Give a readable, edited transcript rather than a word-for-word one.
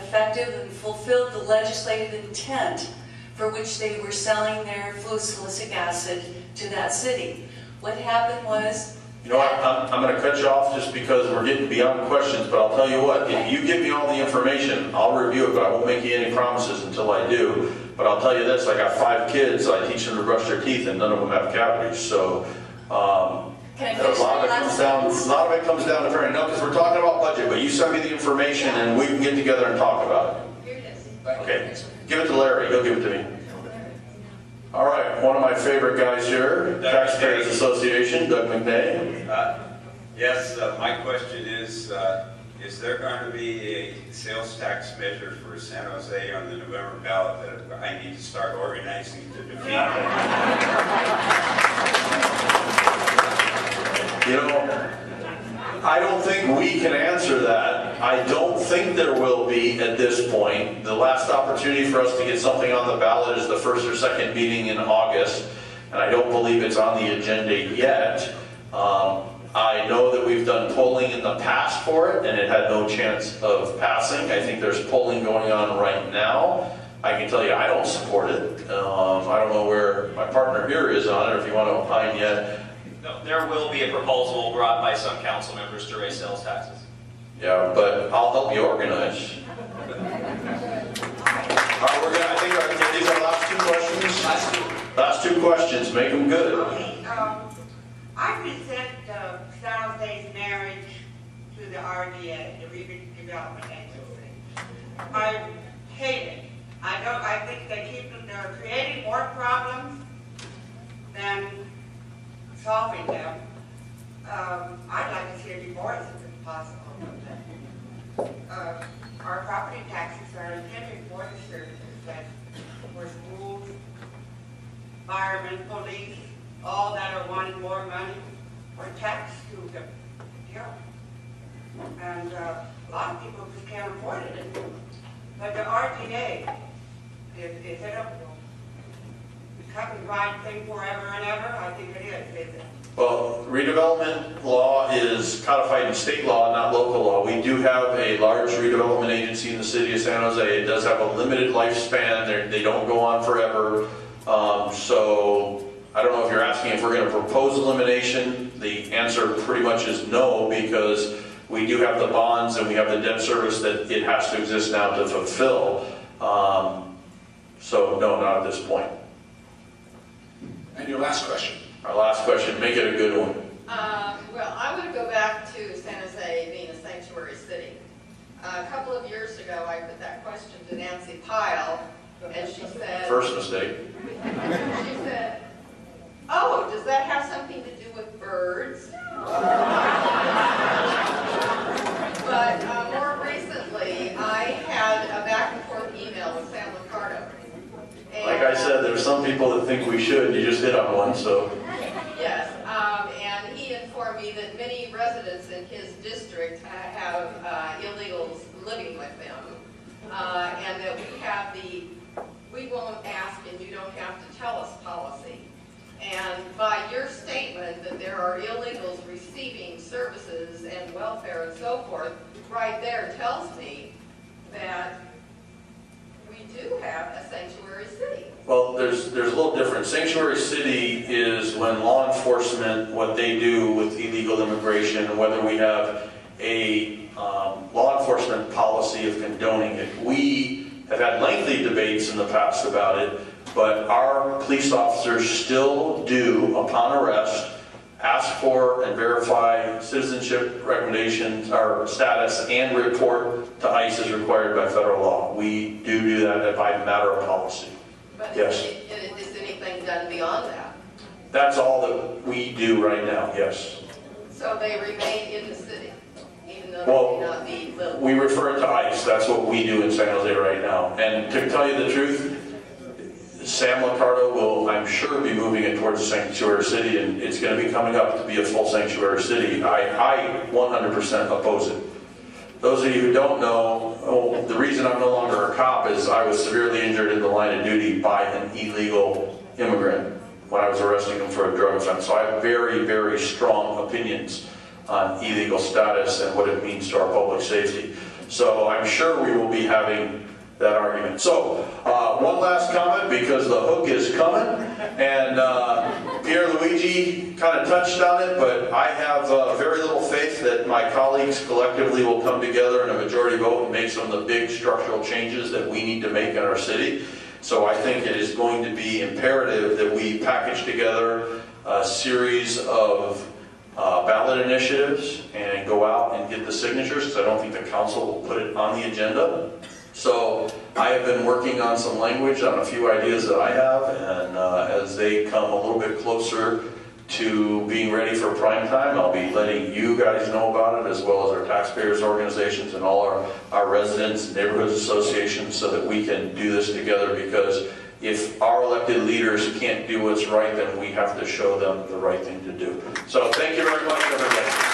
effective and fulfilled the legislative intent for which they were selling their fluosilicic acid to that city. What happened was... You know what, I'm going to cut you off just because we're getting beyond questions, but I'll tell you what, if you give me all the information, I'll review it, but I won't make you any promises until I do. But I'll tell you this, I got 5 kids, I teach them to brush their teeth, and none of them have cavities, so a lot of it comes down to fairness. No, because we're talking about budget, but you send me the information and we can get together and talk about it. Here it is. Okay, give it to Larry, he'll give it to me. All right, one of my favorite guys here, Taxpayers Association, Doug McNay. Yes, my question is there going to be a sales tax measure for San Jose on the November ballot that I need to start organizing to defeat? You know, I don't think we can answer that. I don't think there will be at this point. The last opportunity for us to get something on the ballot is the first or second meeting in August, and I don't believe it's on the agenda yet. I know that we've done polling in the past for it, and it had no chance of passing. I think there's polling going on right now. I can tell you I don't support it. I don't know where my partner here is on it, if you want to opine yet. No, there will be a proposal brought by some council members to raise sales taxes. Yeah, but I'll help you organize. All right, I think these are the last 2 questions. Last two questions, make them good. Okay, I resent San Jose's marriage to the RDA, the Redevelopment Agency. I hate it. I think they're creating more problems than solving them. I'd like to see a divorce if it's possible. Our property taxes are intended for the services that for schools, firemen, police, all that are wanting more money or taxed to them. Yeah. And a lot of people just can't afford it anymore. But the RTA, is it a cut and ride thing forever and ever? I think it is it? Well, redevelopment law is codified in state law, not local law. We do have a large redevelopment agency in the city of San Jose. It does have a limited lifespan. They don't go on forever. So I don't know if you're asking if we're going to propose elimination. The answer pretty much is no, because we do have the bonds and we have the debt service that it has to exist now to fulfill. So no, not at this point. And your last question. Our last question, make it a good one. Well, I want to go back to San Jose being a sanctuary city. A couple of years ago, I put that question to Nancy Pyle, and she said... First mistake. She said, oh, does that have something to do with birds? But more recently, I had a back and forth email with Sam Licardo. Like I said, there's some people that think we should. You just hit on one, so... Yes, and he informed me that many residents in his district have illegals living with them, and that we have the "we won't ask and you don't have to tell us" policy. And by your statement that there are illegals receiving services and welfare and so forth, right there tells me that we do have a sanctuary city. Well, there's a little different. Sanctuary city is when law enforcement, what they do with illegal immigration, whether we have a law enforcement policy of condoning it. We have had lengthy debates in the past about it, but our police officers still do, upon arrest, ask for and verify citizenship recommendations or status and report to ICE as required by federal law. We do that by matter of policy. But yes. Is anything done beyond that? That's all that we do right now, yes. So they remain in the city, even though Well, they may not be little? we refer it to ICE. That's what we do in San Jose right now. And to tell you the truth, Sam Licardo will, I'm sure, be moving it towards a sanctuary city, and it's going to be coming up to be a full sanctuary city. I 100% oppose it. Those of you who don't know, the reason I'm no longer a cop is I was severely injured in the line of duty by an illegal immigrant when I was arresting him for a drug offense. So I have very, very strong opinions on illegal status and what it means to our public safety. So I'm sure we will be having that argument. So, one last comment, because the hook is coming, and Pierluigi kind of touched on it, but I have very little faith that my colleagues collectively will come together in a majority vote and make some of the big structural changes that we need to make in our city. So I think it is going to be imperative that we package together a series of ballot initiatives and go out and get the signatures, because I don't think the council will put it on the agenda. So I have been working on some language on a few ideas that I have, and as they come a little bit closer to being ready for prime time, I'll be letting you guys know about it, as well as our taxpayers organizations and all our residents and neighborhood associations, so that we can do this together, because if our elected leaders can't do what's right, then we have to show them the right thing to do. So thank you very much, everybody.